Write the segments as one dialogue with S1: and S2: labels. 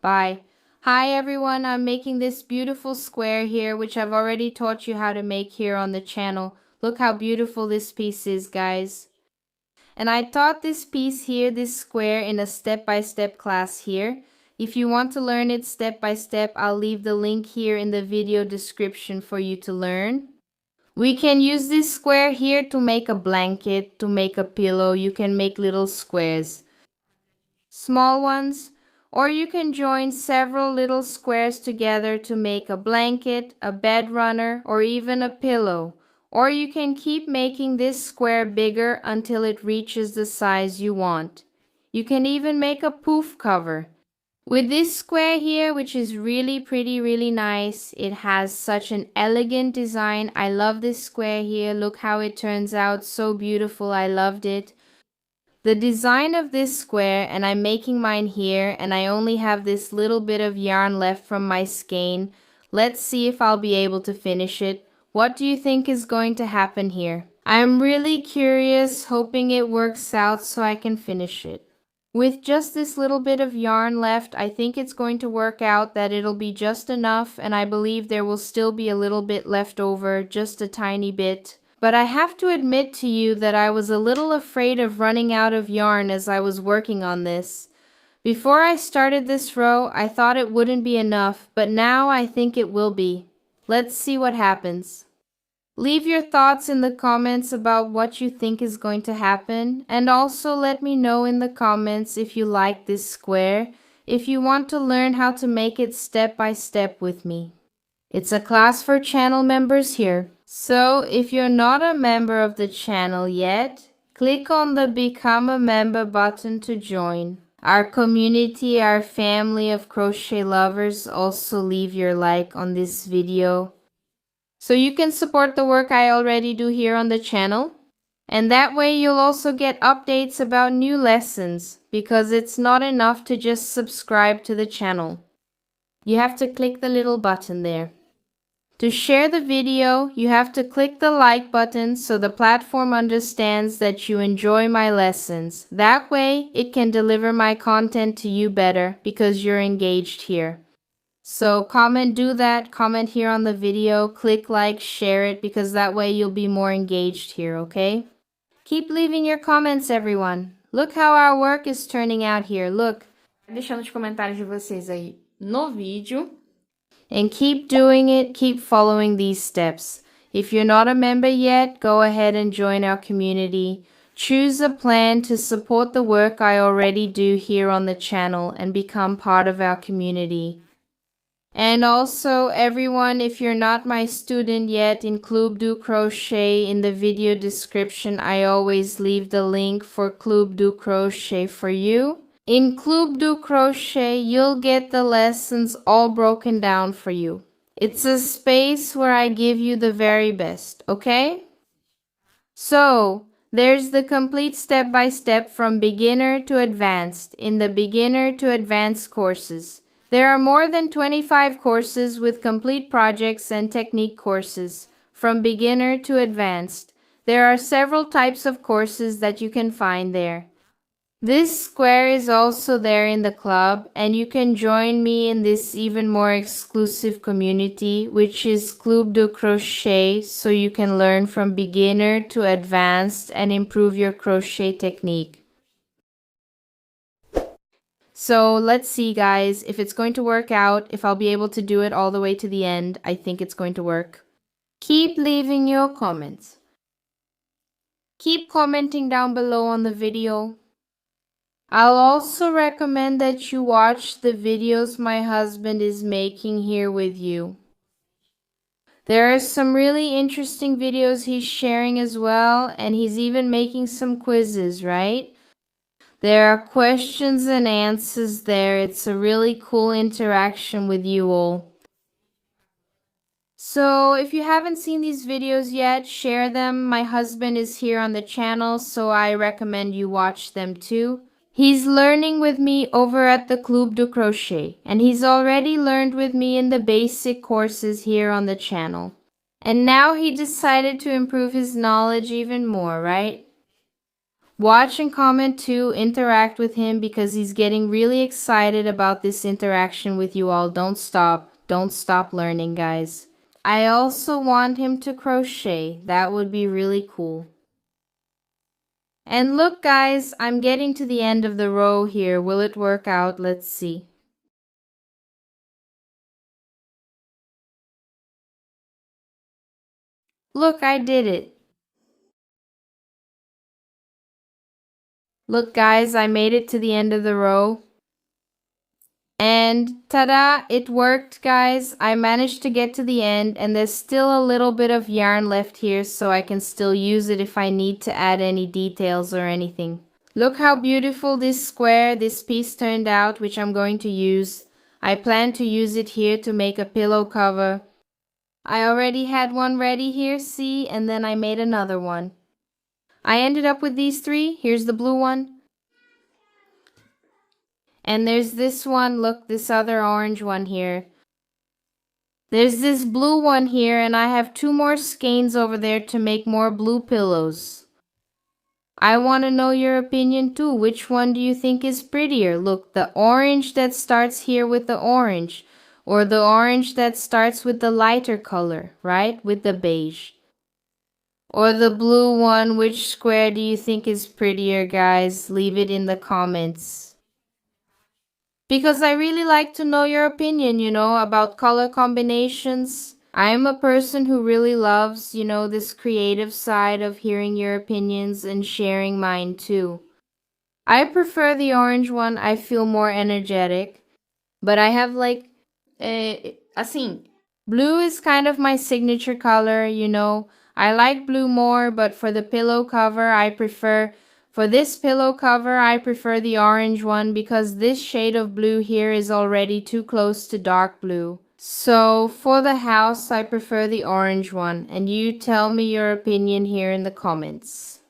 S1: Bye. Hi everyone, I'm making this beautiful square here, which I've already taught you how to make here on the channel. Look how beautiful this piece is, guys. And I taught this piece here, this square, in a step-by-step class here. If you want to learn it step by step, I'll leave the link here in the video description for you to learn. We can use this square here to make a blanket, to make a pillow. You can make little squares, small ones, or you can join several little squares together to make a blanket, a bed runner, or even a pillow. Or you can keep making this square bigger until it reaches the size you want. You can even make a poof cover. With this square here, which is really pretty, really nice, it has such an elegant design. I love this square here. Look how it turns out, so beautiful. I loved it. The design of this square, and I'm making mine here, and I only have this little bit of yarn left from my skein. Let's see if I'll be able to finish it. What do you think is going to happen here? I'm really curious, hoping it works out so I can finish it. With just this little bit of yarn left, I think it's going to work out, that it'll be just enough, and I believe there will still be a little bit left over, just a tiny bit. But I have to admit to you that I was a little afraid of running out of yarn as I was working on this. Before I started this row, I thought it wouldn't be enough, but now I think it will be. Let's see what happens. Leave your thoughts in the comments about what you think is going to happen, and also let me know in the comments if you like this square, if you want to learn how to make it step by step with me. It's a class for channel members here. So if you're not a member of the channel yet, click on the Become a Member button to join our community, our family of crochet lovers. Also leave your like on this video so you can support the work I already do here on the channel. And that way you'll also get updates about new lessons, because it's not enough to just subscribe to the channel. You have to click the little button there. To share the video, you have to click the like button so the platform understands that you enjoy my lessons. That way, it can deliver my content to you better because you're engaged here. So do that, comment here on the video, click like, share it, because that way you'll be more engaged here, okay? Keep leaving your comments, everyone. Look how our work is turning out here, look. Deixando os comentários de vocês aí no vídeo. And keep doing it, keep following these steps. If you're not a member yet, go ahead and join our community. Choose a plan to support the work I already do here on the channel and become part of our community. And also, everyone, if you're not my student yet in Clube do Crochet, in the video description, I always leave the link for Clube do Crochet for you. In Clube do Crochet, you'll get the lessons all broken down for you. It's a space where I give you the very best, okay? So, there's the complete step-by-step from beginner to advanced in the beginner to advanced courses. There are more than 25 courses with complete projects and technique courses, from beginner to advanced. There are several types of courses that you can find there. This square is also there in the club, and you can join me in this even more exclusive community, which is Clube do Crochet, so you can learn from beginner to advanced and improve your crochet technique. So let's see, guys, if it's going to work out, if I'll be able to do it all the way to the end. I think it's going to work. Keep leaving your comments. Keep commenting down below on the video. I'll also recommend that you watch the videos my husband is making here with you. There are some really interesting videos he's sharing as well, and he's even making some quizzes, right? There are questions and answers there. It's a really cool interaction with you all. So if you haven't seen these videos yet, share them. My husband is here on the channel, so I recommend you watch them too. He's learning with me over at the Clube do Crochet, and he's already learned with me in the basic courses here on the channel. And now he decided to improve his knowledge even more, right? Watch and comment too, interact with him because he's getting really excited about this interaction with you all. Don't stop learning, guys. I also want him to crochet. That would be really cool. And look guys, I'm getting to the end of the row here. Will it work out? Let's see. Look, I did it. Look guys, I made it to the end of the row. And ta-da, it worked guys. I managed to get to the end and there's still a little bit of yarn left here so I can still use it if I need to add any details or anything. Look how beautiful this piece turned out, which I'm going to use. I plan to use it here to make a pillow cover. I already had one ready here, see, and then I made another one. I ended up with these three. Here's the blue one. And there's this one, look, this other orange one here. There's this blue one here, and I have two more skeins over there to make more blue pillows. I want to know your opinion too. Which one do you think is prettier? Look, the orange that starts here with the orange, or the orange that starts with the lighter color, right? With the beige. Or the blue one, which square do you think is prettier, guys? Leave it in the comments. Because I really like to know your opinion, about color combinations. I'm a person who really loves, this creative side of hearing your opinions and sharing mine too. I prefer the orange one. I feel more energetic. But I have assim, blue is kind of my signature color, I like blue more, but for the pillow cover, for this pillow cover, I prefer the orange one because this shade of blue here is already too close to dark blue. So for the house, I prefer the orange one, and you tell me your opinion here in the comments.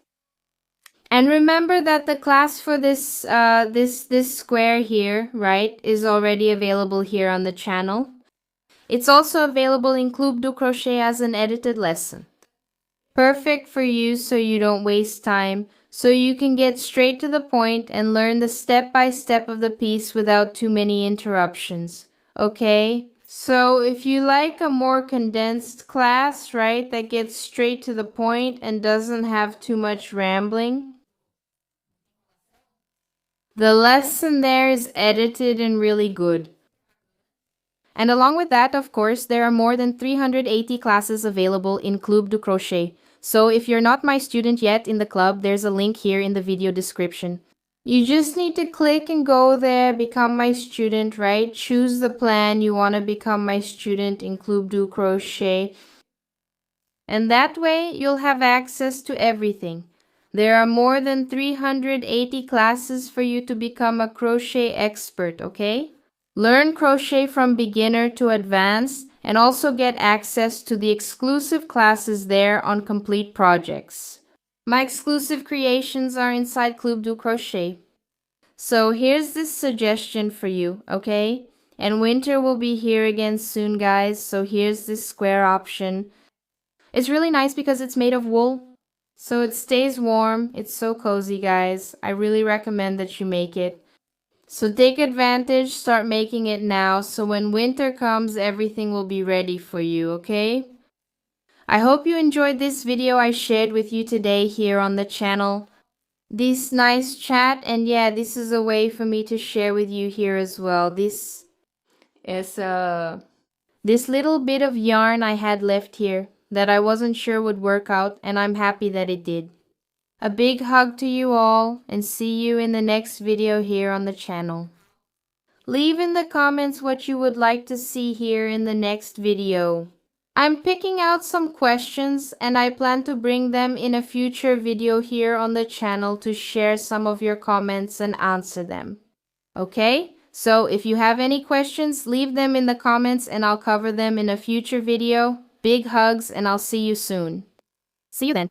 S1: And remember that the class for this square here, right, is already available here on the channel. It's also available in Clube do Crochet as an edited lesson. Perfect for you so you don't waste time, so you can get straight to the point and learn the step-by-step of the piece without too many interruptions. Okay? So if you like a more condensed class, right, that gets straight to the point and doesn't have too much rambling, the lesson there is edited and really good. And along with that, of course, there are more than 380 classes available in Clube do Crochet. So if you're not my student yet in the club, there's a link here in the video description. You just need to click and go there, become my student, right? Choose the plan you want to become my student in Clube do Crochet. And that way, you'll have access to everything. There are more than 380 classes for you to become a crochet expert, okay? Learn crochet from beginner to advanced and also get access to the exclusive classes there on complete projects. My exclusive creations are inside Clube do Crochet. So here's this suggestion for you, okay? And winter will be here again soon, guys. So here's this square option. It's really nice because it's made of wool. So it stays warm. It's so cozy, guys. I really recommend that you make it. So take advantage, start making it now, so when winter comes, everything will be ready for you, okay? I hope you enjoyed this video I shared with you today here on the channel. This nice chat, and yeah, this is a way for me to share with you here as well. This is this little bit of yarn I had left here that I wasn't sure would work out, and I'm happy that it did. A big hug to you all, and see you in the next video here on the channel. Leave in the comments what you would like to see here in the next video. I'm picking out some questions and I plan to bring them in a future video here on the channel to share some of your comments and answer them. Okay? So if you have any questions, leave them in the comments and I'll cover them in a future video. Big hugs and I'll see you soon. See you then.